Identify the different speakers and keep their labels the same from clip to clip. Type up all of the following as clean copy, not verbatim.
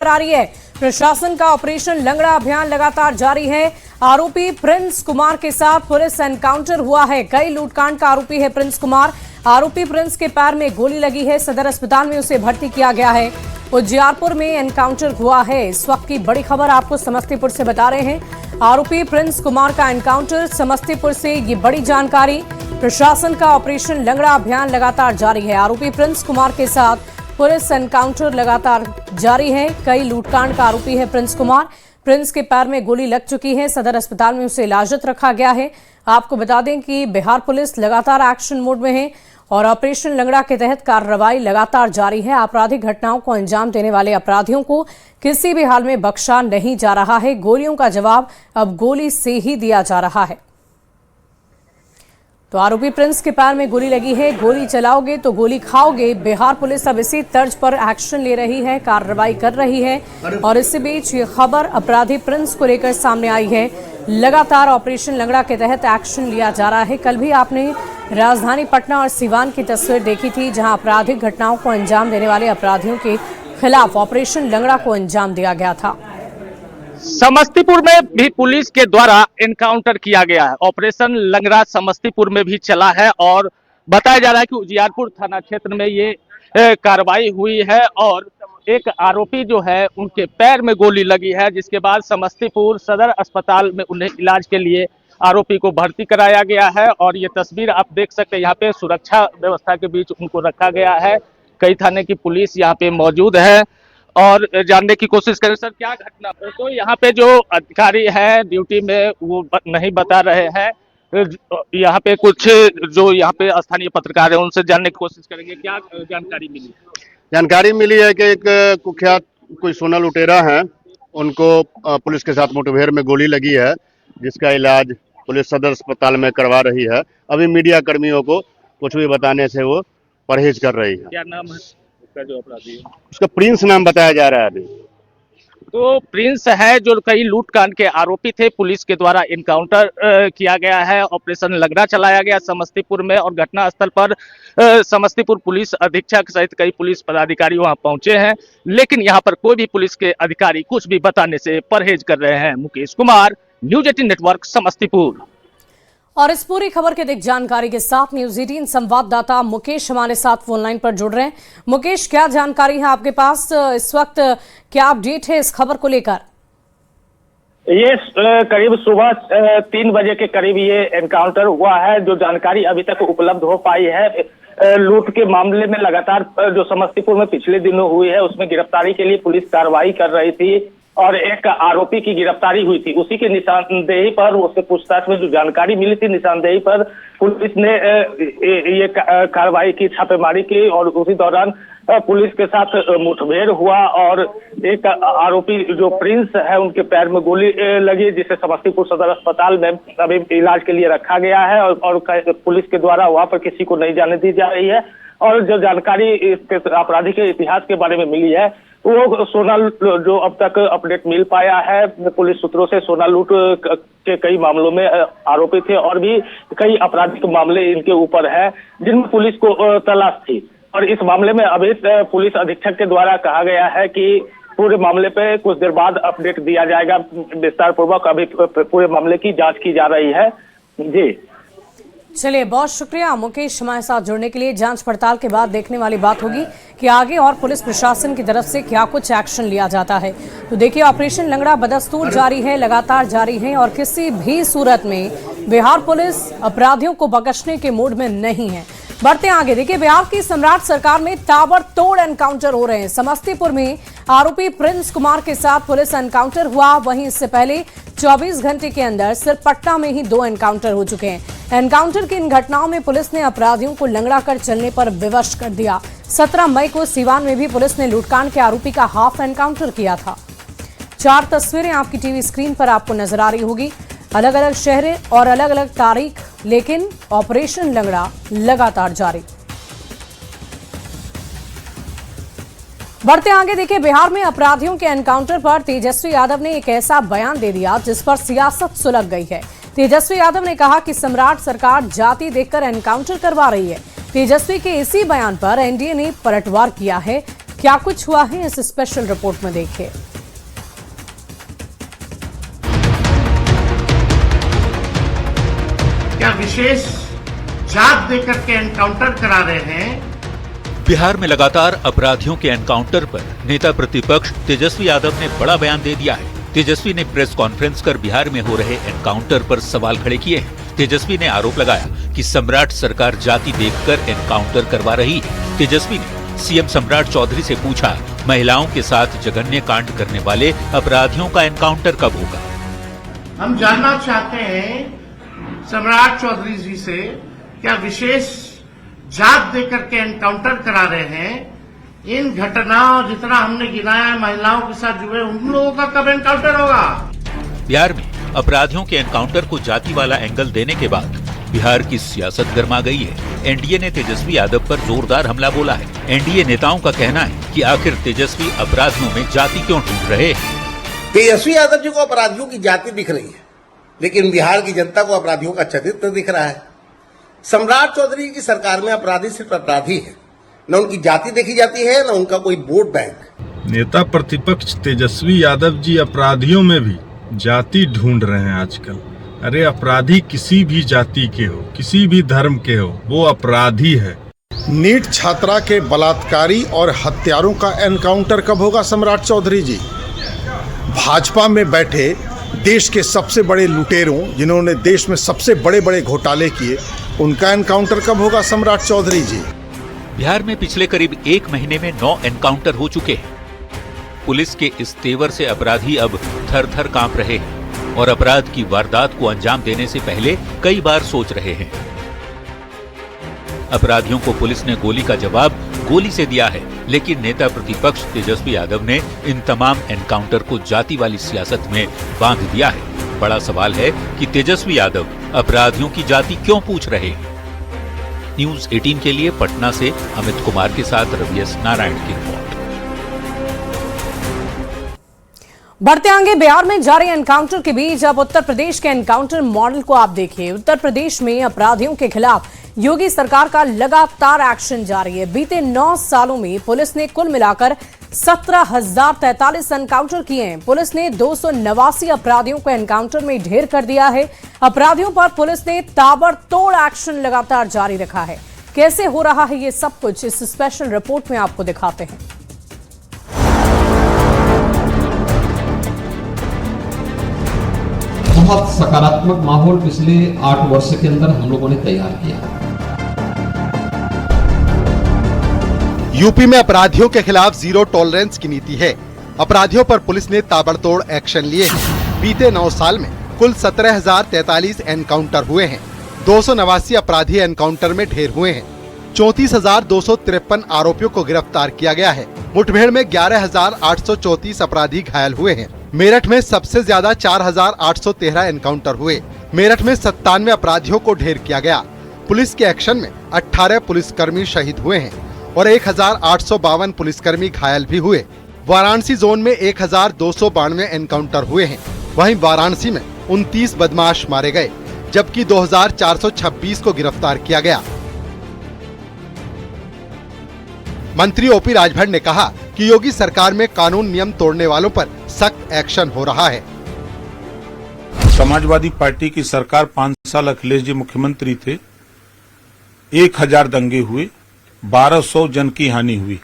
Speaker 1: आ रही है। प्रशासन का ऑपरेशन लंगड़ा अभियान लगातार जारी है। आरोपी प्रिंस कुमार के साथ पुलिस एनकाउंटर हुआ है। कई लूटकांड का आरोपी है प्रिंस कुमार। आरोपी प्रिंस के पैर में गोली लगी है। सदर अस्पताल में उसे भर्ती किया गया है। उजियारपुर में एनकाउंटर हुआ है। इस वक्त की बड़ी खबर आपको समस्तीपुर से बता रहे हैं। आरोपी प्रिंस कुमार का एनकाउंटर, समस्तीपुर से ये बड़ी जानकारी। प्रशासन का ऑपरेशन लंगड़ा अभियान लगातार जारी है। आरोपी प्रिंस कुमार के साथ पुलिस एनकाउंटर लगातार जारी है। कई लूटकांड का आरोपी है प्रिंस कुमार। प्रिंस के पैर में गोली लग चुकी है। सदर अस्पताल में उसे इलाजत रखा गया है। आपको बता दें कि बिहार पुलिस लगातार एक्शन मोड में है और ऑपरेशन लंगड़ा के तहत कार्रवाई लगातार जारी है। आपराधिक घटनाओं को अंजाम देने वाले अपराधियों को किसी भी हाल में बख्शा नहीं जा रहा है। गोलियों का जवाब अब गोली से ही दिया जा रहा है। तो आरोपी प्रिंस के पैर में गोली लगी है। गोली चलाओगे तो गोली खाओगे। बिहार पुलिस अब इसी तर्ज पर एक्शन ले रही है, कार्रवाई कर रही है। और इसी बीच ये खबर अपराधी प्रिंस को लेकर सामने आई है। लगातार ऑपरेशन लंगड़ा के तहत एक्शन लिया जा रहा है। कल भी आपने राजधानी पटना और सिवान की तस्वीर देखी थी, जहां आपराधिक घटनाओं को अंजाम देने वाले अपराधियों के खिलाफ ऑपरेशन लंगड़ा को अंजाम दिया गया था।
Speaker 2: समस्तीपुर में भी पुलिस के द्वारा एनकाउंटर किया गया है। ऑपरेशन लंगड़ा समस्तीपुर में भी चला है और बताया जा रहा है कि उजियारपुर थाना क्षेत्र में ये कार्रवाई हुई है और एक आरोपी जो है उनके पैर में गोली लगी है, जिसके बाद समस्तीपुर सदर अस्पताल में उन्हें इलाज के लिए आरोपी को भर्ती कराया गया है। और ये तस्वीर आप देख सकते हैं, यहाँ पे सुरक्षा व्यवस्था के बीच उनको रखा गया है। कई थाने की पुलिस यहाँ पे मौजूद है और जानने की कोशिश करें। सर, क्या घटना? तो यहाँ पे जो अधिकारी है ड्यूटी में वो नहीं बता रहे हैं। यहाँ पे कुछ जो यहाँ पे स्थानीय पत्रकार है उनसे जानने की कोशिश करेंगे। क्या जानकारी मिली?
Speaker 3: जानकारी मिली है कि एक कुख्यात कोई सोना लुटेरा है, उनको पुलिस के साथ मुठभेड़ में गोली लगी है, जिसका इलाज पुलिस सदर अस्पताल में करवा रही है। अभी मीडिया कर्मियों को कुछ भी बताने से वो परहेज कर रही है।
Speaker 2: क्या नाम है उसका जो अपराधी है?
Speaker 3: उसका प्रिंस नाम बताया जा रहा है अभी।
Speaker 2: तो प्रिंस है जो कई लूटकांड के आरोपी थे। पुलिस के द्वारा इनकाउंटर किया गया है। ऑपरेशन लंगड़ा चलाया गया समस्तीपुर में और घटना स्थल पर समस्तीपुर पुलिस अधीक्षक सहित कई पुलिस पदाधिकारी वहां पहुंचे हैं, लेकिन यहां पर कोई भी पुलिस के अधिकारी कुछ भी बताने से परहेज कर रहे हैं। Mukesh Kumar, news 18 network, Samastipur.
Speaker 1: और इस पूरी खबर के अधिक जानकारी के साथ न्यूज 18 संवाददाता मुकेश हमारे साथ फोन लाइन पर जुड़ रहे हैं। मुकेश, क्या जानकारी है आपके पास इस वक्त? क्या अपडेट है इस खबर को लेकर?
Speaker 4: ये करीब सुबह 3 बजे के करीब ये एनकाउंटर हुआ है। जो जानकारी अभी तक उपलब्ध हो पाई है, लूट के मामले में लगातार जो समस्तीपुर में पिछले दिनों हुई है उसमें गिरफ्तारी के लिए पुलिस कार्रवाई कर रही थी और एक आरोपी की गिरफ्तारी हुई थी। उसी के निशानदेही पर, उससे पूछताछ में जो जानकारी मिली थी, निशानदेही पर पुलिस ने ये कार्रवाई की, छापेमारी की और उसी दौरान पुलिस के साथ मुठभेड़ हुआ और एक आरोपी जो प्रिंस है उनके पैर में गोली लगी, जिसे समस्तीपुर सदर अस्पताल में अभी इलाज के लिए रखा गया है और पुलिस के द्वारा वहां पर किसी को नहीं जाने दी जा रही है। और जो जानकारी इसके अपराधी के इतिहास के बारे में मिली है, वो सोना जो अब तक अपडेट मिल पाया है पुलिस सूत्रों से, सोना लूट के कई मामलों में आरोपी थे और भी कई आपराधिक मामले इनके ऊपर है जिनमें पुलिस को तलाश थी। और इस मामले में अभी पुलिस अधीक्षक के द्वारा कहा गया है कि पूरे मामले पे कुछ देर बाद अपडेट दिया जाएगा विस्तार पूर्वक। अभी पूरे मामले की जांच की जा रही है। जी
Speaker 1: चलिए, बहुत शुक्रिया मुकेश हमारे साथ जुड़ने के लिए। जांच पड़ताल के बाद देखने वाली बात होगी कि आगे और पुलिस प्रशासन की तरफ से क्या कुछ एक्शन लिया जाता है। तो देखिए, ऑपरेशन लंगड़ा बदस्तूर जारी है, लगातार जारी है और किसी भी सूरत में बिहार पुलिस अपराधियों को बख्शने के मूड में नहीं है। बढ़ते आगे, देखिए बिहार की सम्राट सरकार में ताबड़तोड़ एनकाउंटर हो रहे हैं। समस्तीपुर में आरोपी प्रिंस कुमार के साथ पुलिस एनकाउंटर हुआ। वहीं इससे पहले 24 घंटे के अंदर सिर्फ पटना में ही 2 एनकाउंटर हो चुके हैं। एनकाउंटर की इन घटनाओं में पुलिस ने अपराधियों को लंगड़ा कर चलने पर विवश कर दिया। 17 मई को सिवान में भी पुलिस ने लूटकांड के आरोपी का हाफ एनकाउंटर किया था। 4 तस्वीरें आपकी टीवी स्क्रीन पर आपको नजर आ रही होगी। अलग अलग शहरें और अलग अलग तारीख, लेकिन ऑपरेशन लंगड़ा लगातार जारी। बढ़ते आगे, देखिए बिहार में अपराधियों के एनकाउंटर पर तेजस्वी यादव ने एक ऐसा बयान दे दिया जिस पर सियासत सुलग गई है। तेजस्वी यादव ने कहा कि सम्राट सरकार जाति देखकर एनकाउंटर करवा रही है। तेजस्वी के इसी बयान पर एनडीए ने पलटवार किया है। क्या कुछ हुआ है इस स्पेशल रिपोर्ट में देखिए।
Speaker 5: क्या विशेष जांच देकर के एनकाउंटर करा रहे हैं।
Speaker 6: बिहार में लगातार अपराधियों के एनकाउंटर पर नेता प्रतिपक्ष तेजस्वी यादव ने बड़ा बयान दे दिया है। तेजस्वी ने प्रेस कॉन्फ्रेंस कर बिहार में हो रहे एनकाउंटर पर सवाल खड़े किए हैं। तेजस्वी ने आरोप लगाया कि सम्राट सरकार जाति देखकर एनकाउंटर करवा रही है। तेजस्वी ने सीएम सम्राट चौधरी से पूछा, महिलाओं के साथ जघन्य कांड करने वाले अपराधियों का एनकाउंटर कब होगा।
Speaker 5: हम जानना चाहते हैं सम्राट चौधरी जी से, क्या विशेष जांच देकर के एनकाउंटर करा रहे हैं। इन घटनाओं जितना हमने गिनाया महिलाओं के साथ जुड़े उन लोगों का कब एनकाउंटर होगा।
Speaker 6: बिहार में अपराधियों के एनकाउंटर को जाति वाला एंगल देने के बाद बिहार की सियासत गर्मा गई है। एनडीए ने तेजस्वी यादव पर जोरदार हमला बोला है। एनडीए नेताओं का कहना है कि आखिर तेजस्वी अपराधियों में जाति क्यों ढूंढ रहे हैं।
Speaker 7: तेजस्वी यादव जी को अपराधियों की जाति दिख रही है, लेकिन बिहार की जनता को अपराधियों का चरित्र दिख रहा है। सम्राट चौधरी की सरकार में अपराधी सिर्फ अपराधी है, न उनकी जाति देखी जाती है, न उनका कोई वोट बैंक।
Speaker 8: नेता प्रतिपक्ष तेजस्वी यादव जी अपराधियों में भी जाति ढूंढ रहे हैं आजकल। अरे अपराधी किसी भी जाति के हो, किसी भी धर्म के हो, वो अपराधी है।
Speaker 9: नीट छात्रा के बलात्कारी और हत्यारों का एनकाउंटर कब होगा सम्राट चौधरी जी। भाजपा में बैठे देश के सबसे बड़े लुटेरों, जिन्होंने देश में सबसे बड़े बड़े घोटाले किए, उनका एनकाउंटर कब होगा सम्राट चौधरी जी।
Speaker 6: बिहार में पिछले करीब 1 महीने में 9 एनकाउंटर हो चुके हैं। पुलिस के इस तेवर से अपराधी अब थर-थर कांप रहे हैं और अपराध की वारदात को अंजाम देने से पहले कई बार सोच रहे हैं। अपराधियों को पुलिस ने गोली का जवाब गोली से दिया है, लेकिन नेता प्रतिपक्ष तेजस्वी यादव ने इन तमाम एनकाउंटर को जाति वाली सियासत में बांध दिया है। बड़ा सवाल है कि तेजस्वी यादव अपराधियों की जाति क्यों पूछ रहे हैं। न्यूज 18 के लिए पटना से अमित कुमार के साथ रवि एस नारायण की रिपोर्ट।
Speaker 1: बढ़ते आगे बिहार में जारी एनकाउंटर के बीच अब उत्तर प्रदेश के एनकाउंटर मॉडल को आप देखिए। उत्तर प्रदेश में अपराधियों के खिलाफ योगी सरकार का लगातार एक्शन जारी है। बीते 9 सालों में पुलिस ने कुल मिलाकर 17,043 एनकाउंटर किए हैं। पुलिस ने 289 अपराधियों को एनकाउंटर में ढेर कर दिया है। अपराधियों पर पुलिस ने ताबड़तोड़ एक्शन लगातार जारी रखा है। कैसे हो रहा है ये सब कुछ इस स्पेशल रिपोर्ट में आपको दिखाते हैं।
Speaker 10: बहुत सकारात्मक माहौल पिछले 8 वर्ष के अंदर हम लोगों ने तैयार किया।
Speaker 11: यूपी में अपराधियों के खिलाफ जीरो टॉलरेंस की नीति है। अपराधियों पर पुलिस ने ताबड़तोड़ एक्शन लिए हैं। बीते 9 साल में कुल 17,043 एनकाउंटर हुए हैं। 289 अपराधी एनकाउंटर में ढेर हुए हैं। 34,253 आरोपियों को गिरफ्तार किया गया है। मुठभेड़ में 11,834 अपराधी घायल हुए हैं। मेरठ में सबसे ज्यादा 4,813 एनकाउंटर हुए। मेरठ में 97 अपराधियों को ढेर किया गया। पुलिस के एक्शन में 18 पुलिसकर्मी शहीद हुए हैं और 1,852 पुलिसकर्मी घायल भी हुए। वाराणसी जोन में 1,292 एनकाउंटर हुए हैं। वहीं वाराणसी में 29 बदमाश मारे गए, जबकि 2,426 को गिरफ्तार किया गया। मंत्री ओपी राजभर ने कहा कि योगी सरकार में कानून नियम तोड़ने वालों पर सख्त एक्शन हो रहा है।
Speaker 12: समाजवादी पार्टी की सरकार 5 साल अखिलेश जी मुख्यमंत्री थे। 1,000 दंगे हुए, 1,200 जन की हानि हुई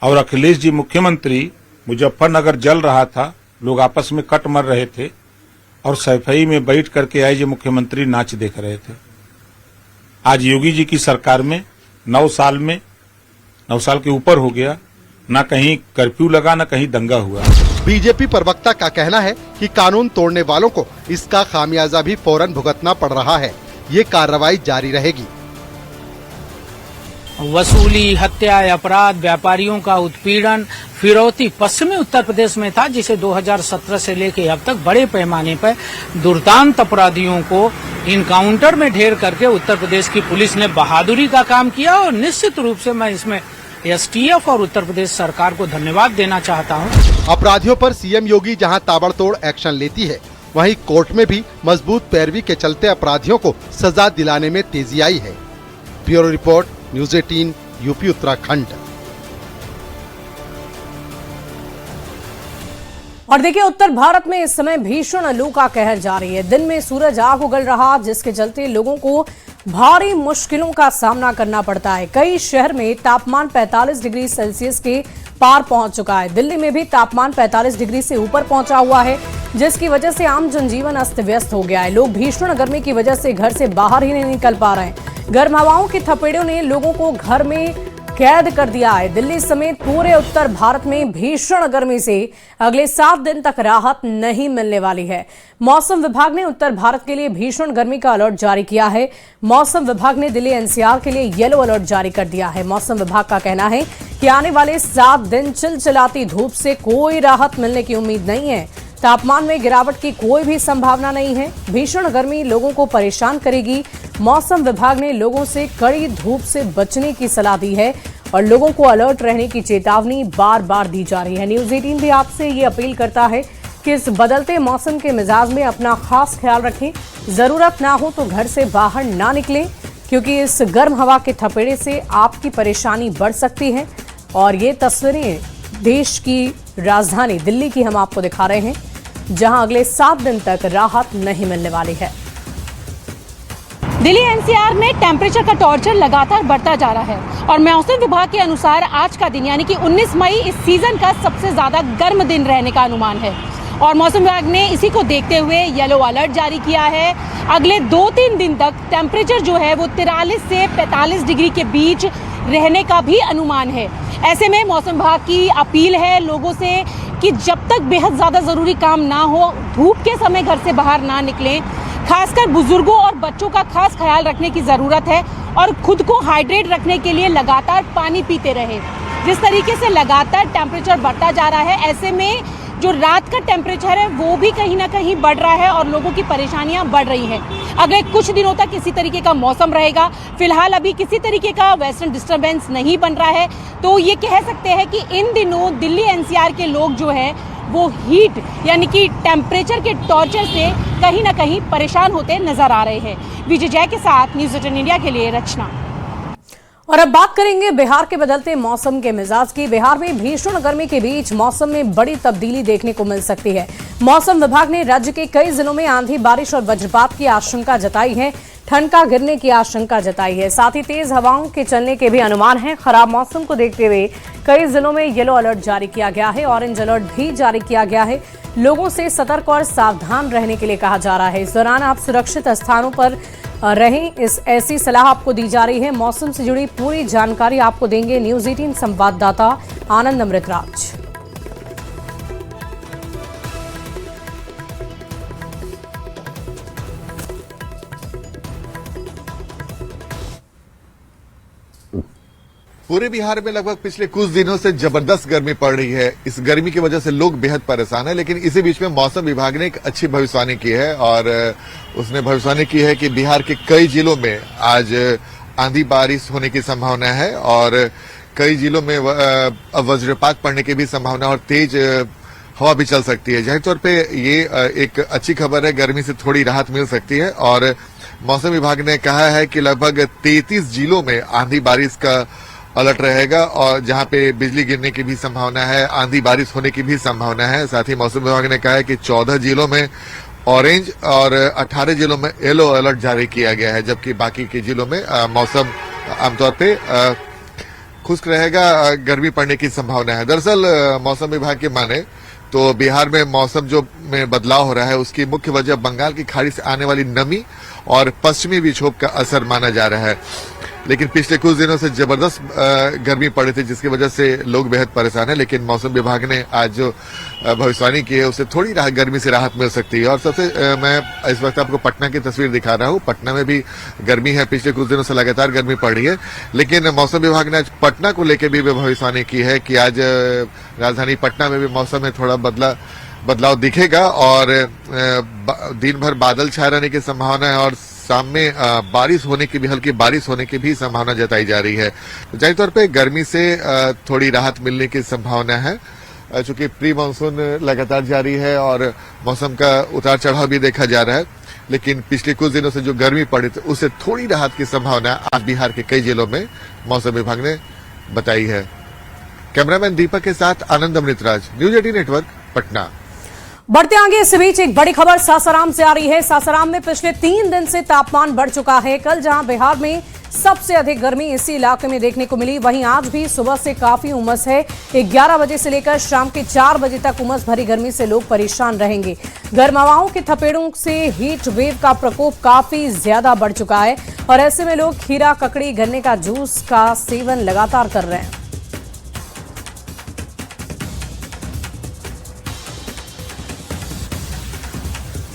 Speaker 12: और अखिलेश जी मुख्यमंत्री, मुजफ्फरनगर जल रहा था, लोग आपस में कट मर रहे थे और सफाई में बैठ करके आई जी मुख्यमंत्री नाच देख रहे थे। आज योगी जी की सरकार में 9 साल के ऊपर हो गया, न कहीं कर्फ्यू लगा न कहीं दंगा हुआ।
Speaker 11: बीजेपी प्रवक्ता का कहना है कि कानून तोड़ने वालों को इसका खामियाजा भी फौरन भुगतना पड़ रहा है। ये कार्रवाई जारी रहेगी।
Speaker 13: वसूली, हत्या, अपराध, व्यापारियों का उत्पीड़न, फिरौती पश्चिमी उत्तर प्रदेश में था, जिसे 2017 से लेकर अब तक बड़े पैमाने पर दुर्दांत अपराधियों को इनकाउंटर में ढेर करके उत्तर प्रदेश की पुलिस ने बहादुरी का काम किया। और निश्चित रूप से मैं इसमें एसटीएफ और उत्तर प्रदेश सरकार को धन्यवाद देना चाहता हूं।
Speaker 11: अपराधियों पर सीएम योगी जहां ताबड़तोड़ एक्शन लेती है, वहीं कोर्ट में भी मजबूत पैरवी के चलते अपराधियों को सजा दिलाने में तेजी आई है। Bureau report, news 18, UP Uttarakhand.
Speaker 1: और देखिए, उत्तर भारत में इस समय भीषण लू का कहर जारी है। दिन में सूरज आग उगल रहा, जिसके चलते लोगों को भारी मुश्किलों का सामना करना पड़ता है। कई शहर में तापमान 45 डिग्री सेल्सियस के पार पहुंच चुका है। दिल्ली में भी तापमान 45 डिग्री से ऊपर पहुंचा हुआ है, जिसकी वजह से आम जनजीवन अस्त व्यस्त हो गया है। लोग भीषण गर्मी की वजह से घर से बाहर ही नहीं निकल पा रहे हैं। गर्म हवाओं की थपेड़ों ने लोगों को घर में कैद कर दिया है। दिल्ली समेत पूरे उत्तर भारत में भीषण गर्मी से अगले 7 दिन तक राहत नहीं मिलने वाली है। मौसम विभाग ने उत्तर भारत के लिए भीषण गर्मी का अलर्ट जारी किया है। मौसम विभाग ने दिल्ली एनसीआर के लिए येलो अलर्ट जारी कर दिया है। मौसम विभाग का कहना है कि आने वाले 7 दिन चिलचिलाती धूप से कोई राहत मिलने की उम्मीद नहीं है। तापमान में गिरावट की कोई भी संभावना नहीं है। भीषण गर्मी लोगों को परेशान करेगी। मौसम विभाग ने लोगों से कड़ी धूप से बचने की सलाह दी है और लोगों को अलर्ट रहने की चेतावनी बार बार दी जा रही है। न्यूज़ 18 भी आपसे ये अपील करता है कि इस बदलते मौसम के मिजाज में अपना खास ख्याल रखें। जरूरत ना हो तो घर से बाहर ना निकलें, क्योंकि इस गर्म हवा के थपेड़े से आपकी परेशानी बढ़ सकती है। और ये तस्वीरें देश की राजधानी दिल्ली की हम आपको दिखा रहे हैं, जहां अगले 7 दिन तक राहत नहीं मिलने वाली है।
Speaker 14: दिल्ली एनसीआर में टेम्परेचर का टॉर्चर लगातार बढ़ता जा रहा है और मौसम विभाग के अनुसार आज का दिन यानी कि 19 मई इस सीजन का सबसे ज्यादा गर्म दिन रहने का अनुमान है। और मौसम विभाग ने इसी को देखते हुए येलो अलर्ट जारी किया है। अगले 2-3 दिन तक टेम्परेचर जो है वो 43 से 45 डिग्री के बीच रहने का भी अनुमान है। ऐसे में मौसम विभाग की अपील है लोगों से कि जब तक बेहद ज़्यादा ज़रूरी काम ना हो, धूप के समय घर से बाहर ना निकलें। खासकर बुजुर्गों और बच्चों का खास ख्याल रखने की ज़रूरत है और खुद को हाइड्रेट रखने के लिए लगातार पानी पीते रहे। जिस तरीके से लगातार टेम्परेचर बढ़ता जा रहा है, ऐसे में जो रात का टेम्परेचर है वो भी कहीं ना कहीं बढ़ रहा है और लोगों की परेशानियां बढ़ रही हैं। अगले कुछ दिनों तक इसी तरीके का मौसम रहेगा। फिलहाल अभी किसी तरीके का वेस्टर्न डिस्टर्बेंस नहीं बन रहा है, तो ये कह सकते हैं कि इन दिनों दिल्ली एनसीआर के लोग जो है वो हीट यानी कि टेम्परेचर के टॉर्चर से कहीं ना कहीं परेशान होते नजर आ रहे हैं। विजय जय के साथ न्यूज़ 18 इंडिया के लिए रचना।
Speaker 1: और अब बात करेंगे बिहार के बदलते मौसम के मिजाज की। बिहार में भीषण गर्मी के बीच मौसम में बड़ी तब्दीली देखने को मिल सकती है। मौसम विभाग ने राज्य के कई जिलों में आंधी, बारिश और वज्रपात की आशंका जताई है। ठनका गिरने की आशंका जताई है। साथ ही तेज हवाओं के चलने के भी अनुमान है। खराब मौसम को देखते हुए कई जिलों में येलो अलर्ट जारी किया गया है। ऑरेंज अलर्ट भी जारी किया गया है। लोगों से सतर्क और सावधान रहने के लिए कहा जा रहा है। इस दौरान आप सुरक्षित स्थानों पर रहें, इस ऐसी सलाह आपको दी जा रही है। मौसम से जुड़ी पूरी जानकारी आपको देंगे न्यूज़ 18 संवाददाता आनंद अमृतराज।
Speaker 15: पूरे बिहार में लगभग पिछले कुछ दिनों से जबरदस्त गर्मी पड़ रही है। इस गर्मी की वजह से लोग बेहद परेशान हैं, लेकिन इसी बीच में मौसम विभाग ने एक अच्छी भविष्यवाणी की है और उसने भविष्यवाणी की है कि बिहार के कई जिलों में आज आंधी बारिश होने की संभावना है और कई जिलों में वज्रपात पड़ने की भी संभावना और तेज हवा भी चल सकती है। जाहिर तौर पे ये एक अच्छी खबर है, गर्मी से थोड़ी राहत मिल सकती है। और मौसम विभाग ने कहा है कि लगभग 33 जिलों में आंधी बारिश का अलर्ट रहेगा और जहां पे बिजली गिरने की भी संभावना है, आंधी बारिश होने की भी संभावना है। साथ ही मौसम विभाग ने कहा है कि 14 जिलों में ऑरेंज और 18 जिलों में येलो अलर्ट जारी किया गया है, जबकि बाकी के जिलों में मौसम आमतौर पे खुश्क रहेगा, गर्मी पड़ने की संभावना है। दरअसल मौसम विभाग के माने तो बिहार में मौसम जो में बदलाव हो रहा है उसकी मुख्य वजह बंगाल की खाड़ी से आने वाली नमी और पश्चिमी विक्षोभ का असर माना जा रहा है। लेकिन पिछले कुछ दिनों से जबरदस्त गर्मी पड़ी थी, जिसकी वजह से लोग बेहद परेशान हैं। लेकिन मौसम विभाग ने आज जो भविष्यवाणी की है उससे थोड़ी गर्मी से राहत मिल सकती है। और सबसे मैं इस वक्त आपको पटना की तस्वीर दिखा रहा हूँ। पटना में भी गर्मी है, पिछले कुछ दिनों से लगातार गर्मी पड़ रही है। लेकिन मौसम विभाग ने आज पटना को लेकर भी भविष्यवाणी की है कि आज राजधानी पटना में भी मौसम में थोड़ा बदलाव दिखेगा और दिन भर बादल छाए रहने की संभावना है और शाम में बारिश होने की भी, हल्की बारिश होने की भी संभावना जताई जा रही है। तो जाहिर तौर पे गर्मी से थोड़ी राहत मिलने की संभावना है, चूंकि प्री मानसून लगातार जारी है और मौसम का उतार चढ़ाव भी देखा जा रहा है। लेकिन पिछले कुछ दिनों से जो गर्मी पड़ी थी उससे थोड़ी राहत की संभावना आज बिहार के कई जिलों में मौसम विभाग ने बताई है। कैमरामैन दीपक के साथ आनंद अमृतराज, न्यूज़ 18 नेटवर्क, पटना।
Speaker 1: बढ़ते आगे इस बीच एक बड़ी खबर सासाराम से आ रही है। सासाराम में पिछले 3 दिन से तापमान बढ़ चुका है। कल जहां बिहार में सबसे अधिक गर्मी इसी इलाके में देखने को मिली, वहीं आज भी सुबह से काफी उमस है। 11 बजे से लेकर शाम के 4 बजे तक उमस भरी गर्मी से लोग परेशान रहेंगे। गर्म हवाओं के थपेड़ों से हीट वेव का प्रकोप काफी ज्यादा बढ़ चुका है और ऐसे में लोग खीरा, ककड़ी, गन्ने का जूस का सेवन लगातार कर रहे हैं।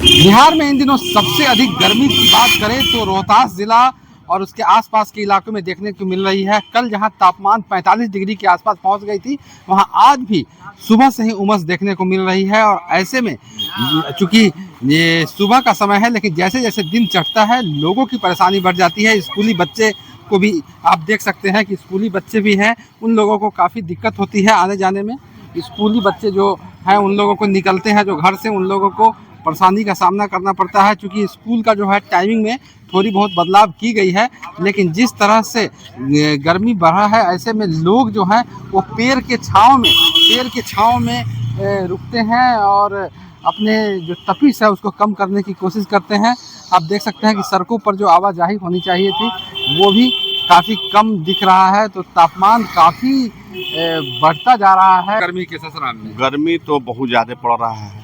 Speaker 16: बिहार में इन दिनों सबसे अधिक गर्मी की बात करें तो रोहतास जिला और उसके आसपास के इलाकों में देखने को मिल रही है। कल जहां तापमान 45 डिग्री के आसपास पहुंच गई थी, वहां आज भी सुबह से ही उमस देखने को मिल रही है। और ऐसे में चूंकि ये सुबह का समय है, लेकिन जैसे जैसे दिन चढ़ता है लोगों की परेशानी बढ़ जाती है। स्कूली बच्चे को भी आप देख सकते हैं कि स्कूली बच्चे भी हैं, उन लोगों को काफ़ी दिक्कत होती है आने जाने में। स्कूली बच्चे जो हैं उन लोगों को निकलते हैं जो घर से, उन लोगों को परेशानी का सामना करना पड़ता है। क्योंकि स्कूल का जो है टाइमिंग में थोड़ी बहुत बदलाव की गई है, लेकिन जिस तरह से गर्मी बढ़ा है ऐसे में लोग जो हैं वो पेड़ के छांव में रुकते हैं और अपने जो तपिश है उसको कम करने की कोशिश करते हैं। आप देख सकते हैं कि सड़कों पर जो आवाजाही होनी चाहिए थी वो भी काफ़ी कम दिख रहा है। तो तापमान काफ़ी बढ़ता जा रहा है गर्मी के ससुराल में।
Speaker 17: गर्मी तो बहुत ज़्यादा पड़ रहा है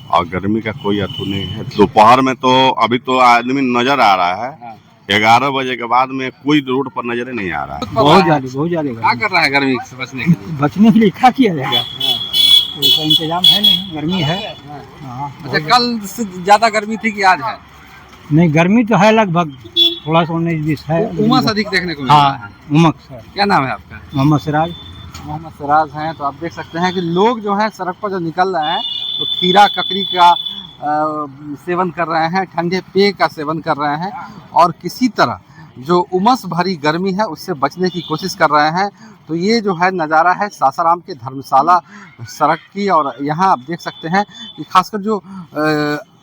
Speaker 17: और गर्मी का कोई अतु नहीं है। दोपहर में तो अभी तो आदमी नजर आ रहा है, 11 बजे के बाद में कोई रोड पर नजर नहीं आ रहा है।
Speaker 16: बहुत ज्यादा क्या कर रहा है गर्मी से बचने के लिए?
Speaker 18: बचने के लिए क्या किया जाएगा? कोई इंतजाम है नहीं, गर्मी है।
Speaker 16: अच्छा, कल से ज्यादा गर्मी थी कि आज है?
Speaker 18: नहीं, गर्मी तो है लगभग थोड़ा सा 19-20 है।
Speaker 16: उमस अधिक देखने को मिल रहा है।
Speaker 18: उमस।
Speaker 16: क्या नाम है आपका?
Speaker 18: मोहम्मद सिराज।
Speaker 16: मोहम्मद सिराज हैं। तो आप देख सकते हैं कि लोग जो है सड़क पर जो निकल रहे हैं तो खीरा, ककड़ी का सेवन कर रहे हैं, ठंडे पेय का सेवन कर रहे हैं और किसी तरह जो उमस भरी गर्मी है उससे बचने की कोशिश कर रहे हैं। तो ये जो है नज़ारा है सासाराम के धर्मशाला सड़क की। और यहाँ आप देख सकते हैं कि खासकर जो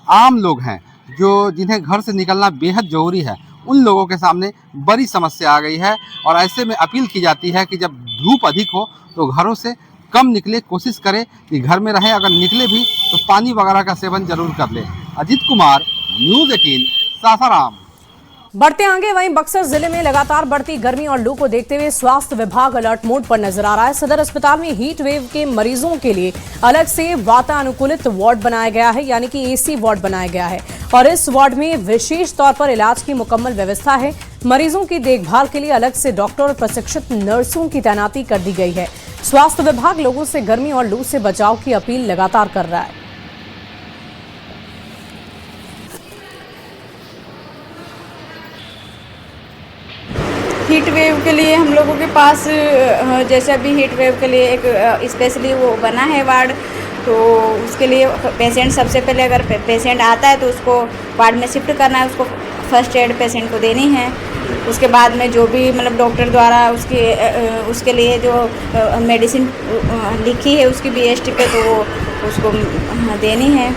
Speaker 16: आम लोग हैं, जो जिन्हें घर से निकलना बेहद ज़रूरी है, उन लोगों के सामने बड़ी समस्या आ गई है। और ऐसे में अपील की जाती है कि जब धूप अधिक हो तो घरों से कम निकले, कोशिश करें कि घर में रहें। अगर निकले भी तो पानी वगैरह का सेवन जरूर कर लें। अजीत कुमार, न्यूज़ 18, सासाराम।
Speaker 1: बढ़ते आगे वहीं बक्सर जिले में लगातार बढ़ती गर्मी और लू को देखते हुए स्वास्थ्य विभाग अलर्ट मोड पर नजर आ रहा है। सदर अस्पताल में हीट वेव के मरीजों के लिए अलग से वातानुकूलित वार्ड बनाया गया है, यानी कि एसी वार्ड बनाया गया है और इस वार्ड में विशेष तौर पर इलाज की मुकम्मल व्यवस्था है। मरीजों की देखभाल के लिए अलग से डॉक्टर और प्रशिक्षित नर्सों की तैनाती कर दी गई है। स्वास्थ्य विभाग लोगों से गर्मी और लू से बचाव की अपील लगातार कर रहा है।
Speaker 19: हीट वेव के लिए हम लोगों के पास जैसे अभी हीट वेव के लिए एक स्पेशली वो बना है वार्ड, तो उसके लिए पेशेंट सबसे पहले अगर पेशेंट आता है तो उसको वार्ड में शिफ्ट करना है, उसको फर्स्ट एड पेशेंट को देनी है। उसके बाद में जो भी मतलब डॉक्टर द्वारा उसके लिए जो मेडिसिन लिखी है उसकी BST पे तो वो उसको देनी है।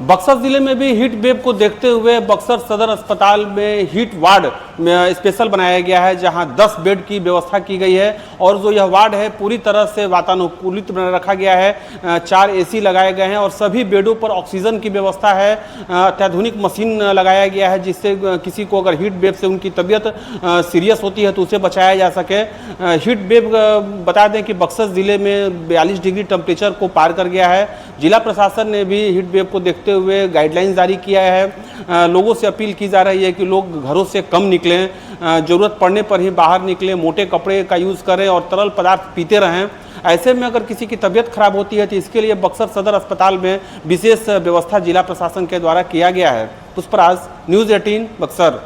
Speaker 20: बक्सर जिले में भी हीट वेव को देखते हुए बक्सर सदर अस्पताल में हीट वार्ड में स्पेशल बनाया गया है, जहां 10 बेड की व्यवस्था की गई है और जो यह वार्ड है पूरी तरह से वातानुकूलित रखा गया है। 4 AC लगाए गए हैं और सभी बेडों पर ऑक्सीजन की व्यवस्था है। अत्याधुनिक मशीन लगाया गया है जिससे किसी को अगर हीट वेव से उनकी तबीयत सीरियस होती है तो उसे बचाया जा सके। हीट वेव बता दें कि बक्सर जिले में 42 डिग्री टेम्परेचर को पार कर गया है। जिला प्रशासन ने भी हीट वेव को देखते हुए गाइडलाइन जारी किया है। लोगों से अपील की जा रही है कि लोग घरों से कम निकलें, जरूरत पड़ने पर ही बाहर निकलें, मोटे कपड़े का यूज़ करें और तरल पदार्थ पीते रहें। ऐसे में अगर किसी की तबीयत खराब होती है तो इसके लिए बक्सर सदर अस्पताल में विशेष व्यवस्था जिला प्रशासन के द्वारा किया गया है। पुष्पराज, न्यूज़ 18, बक्सर।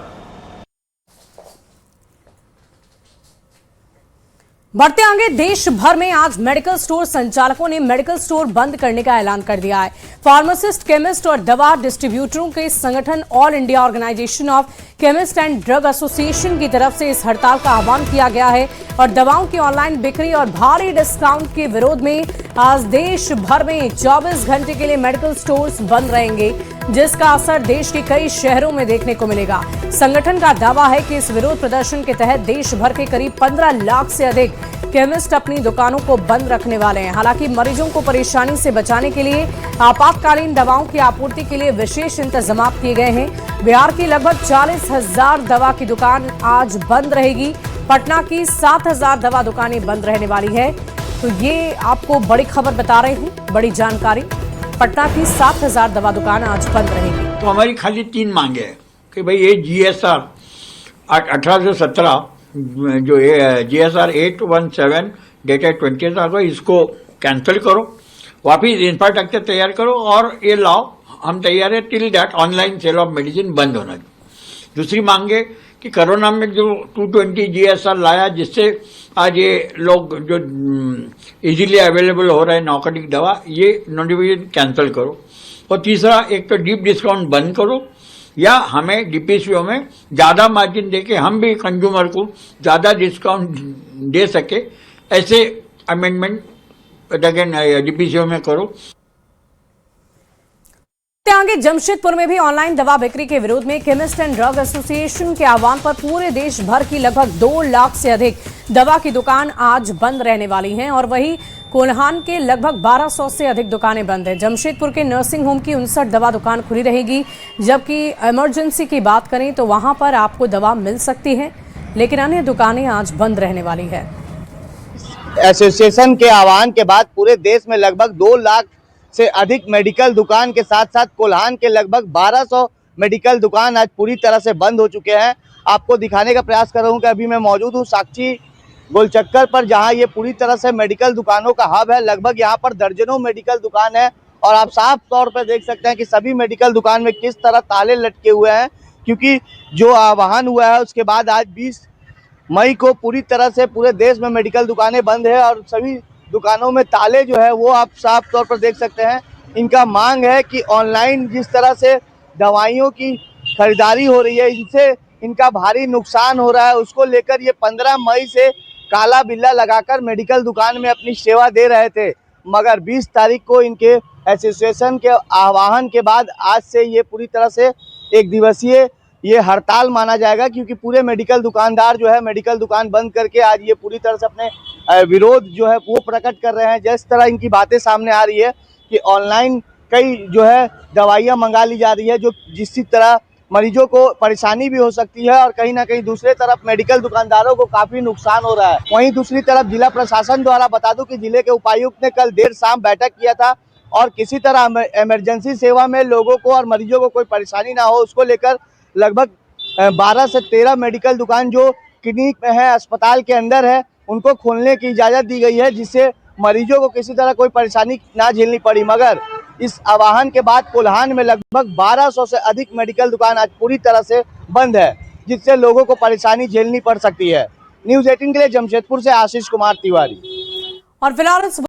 Speaker 1: बढ़ते आगे देश भर में आज मेडिकल स्टोर संचालकों ने मेडिकल स्टोर बंद करने का ऐलान कर दिया है। फार्मासिस्ट, केमिस्ट और दवा डिस्ट्रीब्यूटरों के संगठन all India organisation of chemist and drug association की तरफ से इस हड़ताल का आह्वान किया गया है और दवाओं की ऑनलाइन बिक्री और भारी डिस्काउंट के विरोध में आज देश भर में 24 घंटे के लिए मेडिकल स्टोर्स बंद रहेंगे, जिसका असर देश के कई शहरों में देखने को मिलेगा। संगठन का दावा है कि इस विरोध प्रदर्शन के तहत देश भर के करीब 15 लाख से अधिक केमिस्ट अपनी दुकानों को बंद रखने वाले हैं। हालांकि मरीजों को परेशानी से बचाने के लिए आपातकालीन दवाओं की आपूर्ति के लिए विशेष इंतजाम किए गए हैं। बिहार की लगभग 40,000 दवा की दुकान आज बंद रहेगी। पटना की 7,000 दवा दुकानें बंद रहने वाली है। तो ये आपको बड़ी खबर बता रहे हैं, बड़ी जानकारी। पटना की 7,000 दवा दुकान आज बंद रहेगी।
Speaker 21: तो हमारी खाली 3 मांगे हैं कि भाई ये GSR 1817 जो GSR 817 डेटेड 20th अगस्त इसको कैंसिल करो, वापिस इंफ्रास्ट्रक्चर तैयार करो और ये लाओ, हम तैयार है till that online sale of medicine बंद होना चाहिए। दूसरी मांगे कि कोरोना में जो 220 GSR लाया जिससे आज ये लोग जो इजीली अवेलेबल हो रहा है नार्कोटिक दवा, ये नोटिफिकेशन कैंसिल करो। और तीसरा, एक तो डीप डिस्काउंट बंद करो या हमें DPCO में ज़्यादा मार्जिन देके हम भी कंज्यूमर को ज़्यादा डिस्काउंट दे सके, ऐसे अमेंडमेंट अगेन DPCO में करो।
Speaker 1: आगे जमशेदपुर में भी ऑनलाइन दवा बिक्री के विरोध में केमिस्ट एंड ड्रग एसोसिएशन के आह्वान पर पूरे देश भर की लगभग 2 लाख से अधिक दवा की दुकान आज बंद रहने वाली हैं और वहीं कोल्हान के लगभग 1200 से अधिक दुकानें बंद हैं। जमशेदपुर के नर्सिंग होम की 59 दवा दुकान खुली रहेगी, जबकि इमरजेंसी की बात करें तो वहां पर आपको दवा मिल सकती है, लेकिन अन्य दुकानें आज बंद रहने वाली है।
Speaker 22: एसोसिएशन के आह्वान के बाद पूरे देश में लगभग 2 लाख से अधिक मेडिकल दुकान के साथ साथ कोल्हान के लगभग 1200 मेडिकल दुकान आज पूरी तरह से बंद हो चुके हैं। आपको दिखाने का प्रयास कर रहा हूं कि अभी मैं मौजूद हूं साक्षी गोलचक्कर पर, जहां ये पूरी तरह से मेडिकल दुकानों का हब है। लगभग यहां पर दर्जनों मेडिकल दुकान है और आप साफ तौर पर देख सकते हैं कि सभी मेडिकल दुकान में किस तरह ताले लटके हुए हैं, क्योंकि जो आह्वान हुआ है उसके बाद आज 20 मई को पूरी तरह से पूरे देश में मेडिकल दुकानें बंद है और सभी दुकानों में ताले जो है वो आप साफ तौर पर देख सकते हैं। इनका मांग है कि ऑनलाइन जिस तरह से दवाइयों की खरीदारी हो रही है, इनसे इनका भारी नुकसान हो रहा है, उसको लेकर ये 15 मई से काला बिल्ला लगाकर मेडिकल दुकान में अपनी सेवा दे रहे थे, मगर 20 तारीख को इनके एसोसिएशन के आह्वान के बाद आज से ये पूरी तरह से 1 दिवसीय ये हड़ताल माना जाएगा, क्योंकि पूरे मेडिकल दुकानदार जो है मेडिकल दुकान बंद करके आज ये पूरी तरह से अपने विरोध जो है वो प्रकट कर रहे हैं। जिस तरह इनकी बातें सामने आ रही है कि ऑनलाइन कई जो है दवाइयाँ मंगा ली जा रही है, जो जिस तरह मरीजों को परेशानी भी हो सकती है और कहीं ना कहीं दूसरे तरफ मेडिकल दुकानदारों को काफ़ी नुकसान हो रहा है। वहीं दूसरी तरफ जिला प्रशासन द्वारा बता दूं कि जिले के उपायुक्त ने कल देर शाम बैठक किया था और किसी तरह इमरजेंसी सेवा में लोगों को और मरीजों को कोई परेशानी ना हो, उसको लेकर लगभग 12 से 13 मेडिकल दुकान जो क्लिनिक में है, अस्पताल के अंदर है, उनको खोलने की इजाज़त दी गई है, जिससे मरीजों को किसी तरह कोई परेशानी ना झेलनी पड़ी। मगर इस आह्वान के बाद कोल्हान में लगभग 1200 से अधिक मेडिकल दुकान आज पूरी तरह से बंद है, जिससे लोगों को परेशानी झेलनी पड़ सकती है। न्यूज़ 18 के लिए जमशेदपुर से आशीष कुमार तिवारी।
Speaker 1: और फिलहाल